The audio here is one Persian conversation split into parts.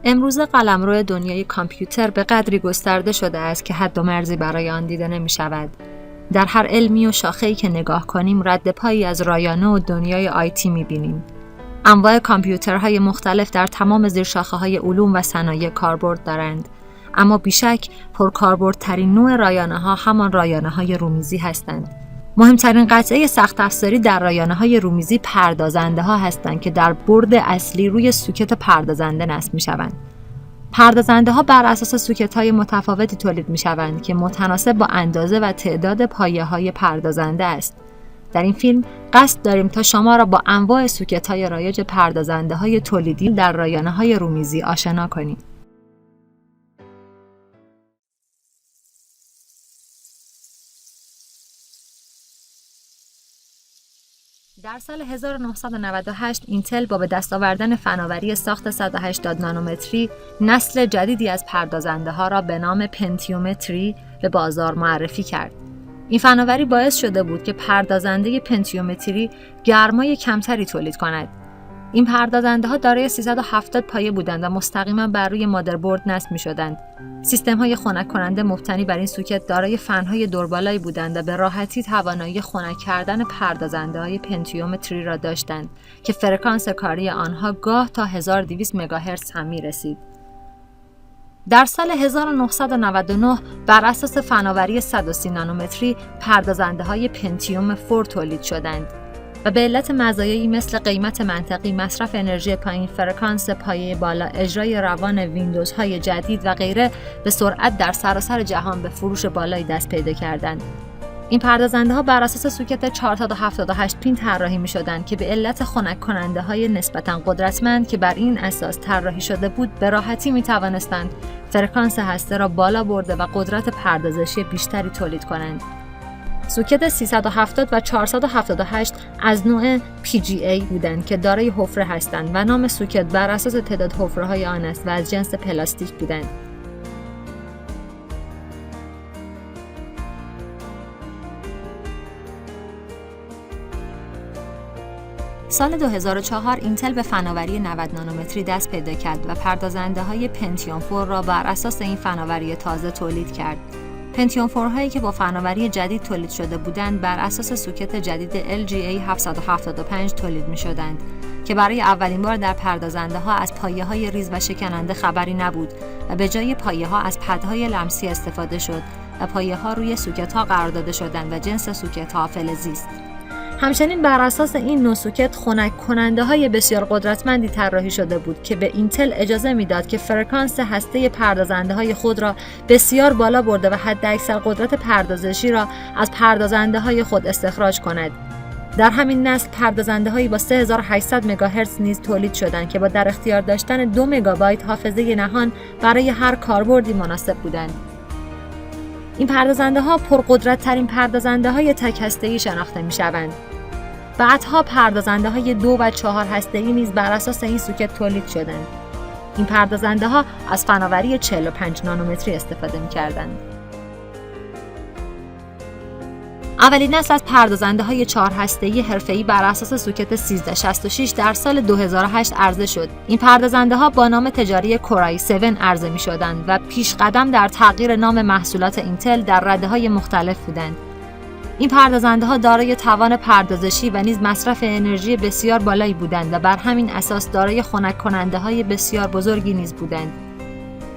امروزه قلمرو دنیای کامپیوتر به قدری گسترده شده است که حد و مرزی برای آن دیده نمی شود. در هر علمی و شاخه‌ای که نگاه کنیم رد پایی از رایانه و دنیای آیتی می بینیم. انواع کامپیوترهای مختلف در تمام زیرشاخه‌های علوم و صنایع کاربرد دارند. اما بیشک پرکاربردترین نوع رایانه‌ها همان رایانه‌های رومیزی هستند. مهمترین قطعه سخت افزاری در رایانه‌های رومیزی پردازنده‌ها هستند که در برد اصلی روی سوکت پردازنده نصب می‌شوند. پردازنده‌ها بر اساس سوکت‌های متفاوتی تولید می‌شوند که متناسب با اندازه و تعداد پایه‌های پردازنده است. در این فیلم قصد داریم تا شما را با انواع سوکت‌های رایج پردازنده‌های تولیدی در رایانه‌های رومیزی آشنا کنیم. در سال 1998 اینتل با به دست آوردن فناوری ساخت 180 نانومتری نسل جدیدی از پردازنده‌ها را به نام پنتیوم 3 به بازار معرفی کرد. این فناوری باعث شده بود که پردازنده پنتیوم 3 گرمای کمتری تولید کند. این پردازنده‌ها دارای 370 پایه بودند و مستقیما بر روی مادربرد نصب می‌شدند. سیستم‌های خنک کننده مبتنی بر این سوکت دارای فن‌های دوربالایی بودند و به راحتی توانایی خنک کردن پردازنده‌های پنتیوم 3 را داشتند که فرکانس کاری آنها گاه تا 1200 مگاهرتز هم می‌رسید. در سال 1999 بر اساس فناوری 130 نانومتری پردازنده‌های پنتیوم 4 تولید شدند و به علت مزایایی مثل قیمت منطقی، مصرف انرژی پایین، فرکانس پایه بالا، اجرای روان ویندوزهای جدید و غیره به سرعت در سراسر جهان به فروش بالایی دست پیدا کردند. این پردازنده‌ها بر اساس سوکت 478 پین طراحی می‌شدند که به علت خنک کننده‌های نسبتاً قدرتمند که بر این اساس طراحی شده بود، به راحتی می‌توانستند فرکانس هسته را بالا برده و قدرت پردازشی بیشتری تولید کنند. سوکت 370 و 478 از نوع PGA بودند که دارای حفره هستند و نام سوکت بر اساس تعداد حفره‌های آن است و از جنس پلاستیک بودند. سال 2004 اینتل به فناوری 90 نانومتری دست پیدا کرد و پردازنده‌های پنتیوم 4 را بر اساس این فناوری تازه تولید کرد. پنتیوم 4 هایی که با فناوری جدید تولید شده بودند بر اساس سوکت جدید LGA 775 تولید می شدند که برای اولین بار در پردازنده ها از پایه های ریز و شکننده خبری نبود و به جای پایه ها از پدهای لمسی استفاده شد و پایه ها روی سوکت ها قرار داده شدند و جنس سوکت ها فلزی است. همچنین بر اساس این نوع سوکت خنک کننده های بسیار قدرتمندی طراحی شده بود که به اینتل اجازه میداد که فرکانس هسته پردازنده های خود را بسیار بالا برده و حداکثر قدرت پردازشی را از پردازنده های خود استخراج کند. در همین نسل پردازنده هایی با 3800 مگاهرتز نیز تولید شدند که با در اختیار داشتن 2 مگابایت حافظه نهان برای هر کاربردی مناسب بودند. این پردازنده ها پرقدرت ترین پردازنده های تک هسته‌ای شناخته می شوند. بعدها پردازنده های 2 و 4 هسته‌ای نیز بر اساس این سوکت تولید شدند. این پردازنده ها از فناوری 45 نانومتری استفاده می کردند. اولین نسل از پردازنده های 4 هسته‌ای حرفه‌ای بر اساس سوکت 1366 در سال 2008 عرضه شد. این پردازنده ها با نام تجاری کورای 7 عرضه می شدند و پیش قدم در تغییر نام محصولات اینتل در رده‌های مختلف بودند. این پردازنده ها دارای توان پردازشی و نیز مصرف انرژی بسیار بالایی بودند و بر همین اساس دارای خنک کننده های بسیار بزرگی نیز بودند.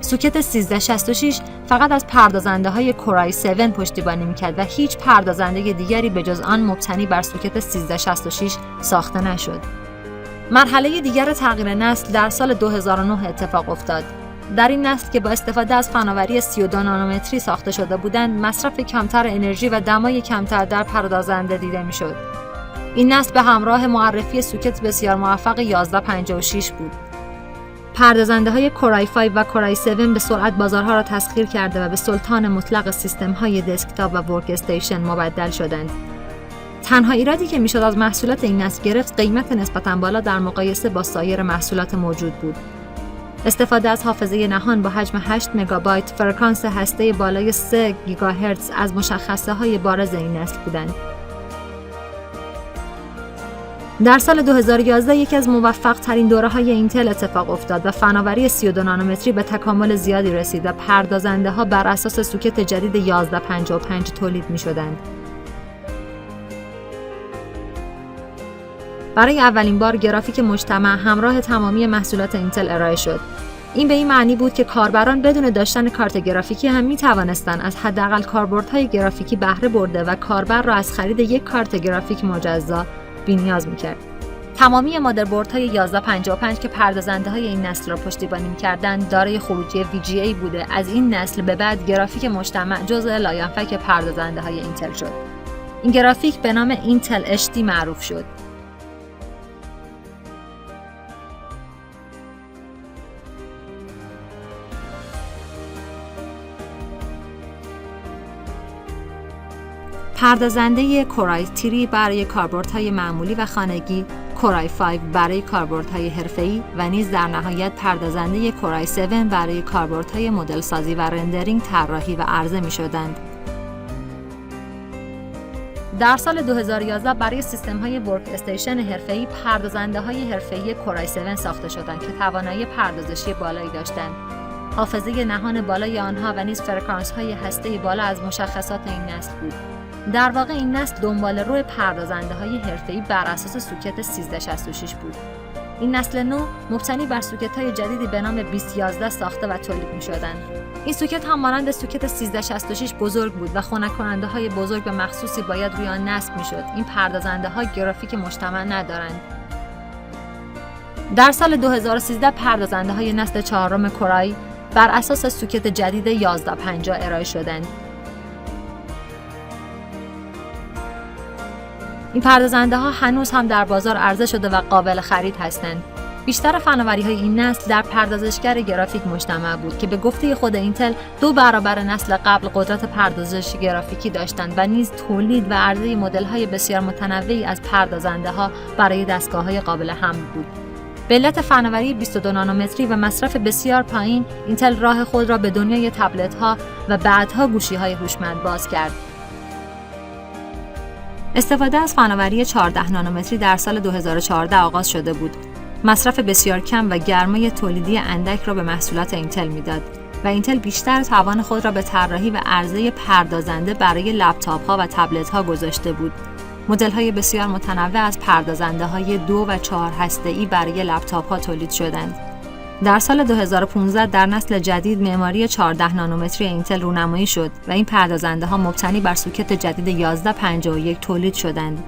سوکت 1366 فقط از پردازنده های کورای 7 پشتیبانی میکرد و هیچ پردازنده دیگری به جز آن مبتنی بر سوکت 1366 ساخته نشد. مرحله دیگر تغییر نسل در سال 2009 اتفاق افتاد. در این نسل که با استفاده از فناوری 32 نانومتری ساخته شده بودند، مصرف کمتر انرژی و دمای کمتر در پردازنده دیده میشد. این نسل به همراه معرفی سوکت بسیار موفق 1156 بود. پردازنده های کورای 5 و کورای 7 به سرعت بازارها را تسخیر کرده و به سلطان مطلق سیستم های دسکتاپ و ورک استیشن مبدل شدند. تنها ایرادی که میشد از محصولات این نسل گرفت قیمت نسبتاً بالا در مقایسه با سایر محصولات موجود بود. استفاده از حافظه نهان با حجم 8 مگابایت، فرکانس هسته بالای 3 گیگاهرتز از مشخصه های بارز این نسل بودند. در سال 2011 یکی از موفق ترین دوره‌های اینتل اتفاق افتاد و فناوری 32 نانومتری به تکامل زیادی رسید و پردازنده‌ها بر اساس سوکت جدید 1155 تولید می‌شدند. برای اولین بار گرافیک مجتمع همراه تمامی محصولات اینتل ارائه شد. این به این معنی بود که کاربران بدون داشتن کارت گرافیکی هم می‌توانستند از حداقل کاربردهای گرافیکی بهره برده و کاربر را از خرید یک کارت گرافیک مجزا بی‌نیاز می‌کرد. تمامی مادربردهای 1155 که پردازنده‌های این نسل را پشتیبانی می‌کردند دارای خروجی VGA بوده. از این نسل به بعد گرافیک مجتمع جزء لاینفک پردازنده‌های اینتل شد. این گرافیک به نام اینتل HD معروف شد. پردازنده کورای 3 برای کاربردهای معمولی و خانگی، کورای 5 برای کاربردهای حرفه‌ای و نیز در نهایت پردازنده کورای 7 برای کاربردهای مدل سازی و رندرینگ، طراحی و عرضه می‌شدند. در سال 2011 برای سیستم‌های ورک استیشن حرفه‌ای پردازنده‌های حرفه‌ای کورای 7 ساخته شدند که توانایی پردازشی بالایی داشتند. حافظه نهان بالای آنها و نیز فرکانس‌های هسته‌ای بالا از مشخصات این نسل بود. در واقع این نسل دنبال روی پردازنده‌های حرفه‌ای بر اساس سوکت 1366 بود. این نسل نو مبتنی بر سوکت‌های جدیدی به نام 2011 ساخته و تولید می‌شدند. این سوکت هم مانند سوکت 1366 بزرگ بود و خنک‌کننده‌های بزرگ به مخصوصی باید روی آن نصب می‌شد. این پردازنده‌ها گرافیک مجتمع ندارند. در سال 2013 پردازنده‌های نسل چهارم کورای بر اساس سوکت جدید 1150 ارائه شدند. این پردازنده‌ها هنوز هم در بازار عرضه شده و قابل خرید هستند. بیشتر فناوری‌های این نسل در پردازشگر گرافیک مجتمع بود که به گفته خود اینتل 2 برابر نسل قبل قدرت پردازش گرافیکی داشتند و نیز تولید و عرضه مدل‌های بسیار متنوعی از پردازنده‌ها برای دستگاه‌های قابل حمل بود. به علت فناوری 22 نانومتری و مصرف بسیار پایین، اینتل راه خود را به دنیای تبلت‌ها و بعدها گوشی‌های هوشمند باز کرد. استفاده از فناوری 14 نانومتری در سال 2014 آغاز شده بود. مصرف بسیار کم و گرمای تولیدی اندک را به محصولات اینتل میداد و اینتل بیشتر توان خود را به طراحی و عرضه پردازنده برای لپتاپ‌ها و تبلت‌ها گذاشته بود. مدل‌های بسیار متنوع از پردازنده‌های 2 و 4 هسته‌ای برای لپتاپ‌ها تولید شدند. در سال 2015 در نسل جدید معماری 14 نانومتری اینتل رونمایی شد و این پردازنده‌ها مبتنی بر سوکت جدید 1151 تولید شدند.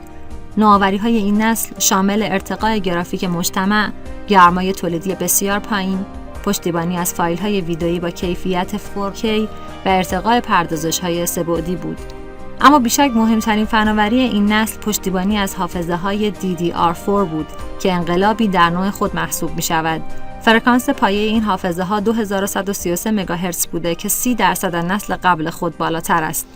نوآوری‌های این نسل شامل ارتقاء گرافیک مجتمع، گرمای تولیدی بسیار پایین، پشتیبانی از فایل‌های ویدئویی با کیفیت 4K و ارتقاء پردازش‌های سه‌بعدی بود. اما بیشک مهمترین فناوری این نسل پشتیبانی از حافظه‌های DDR4 بود که انقلابی در نوع خود محسوب می‌شود. فرکانس پایه این حافظه‌ها 2133 مگاهرتز بوده که 30% از نسل قبل خود بالاتر است.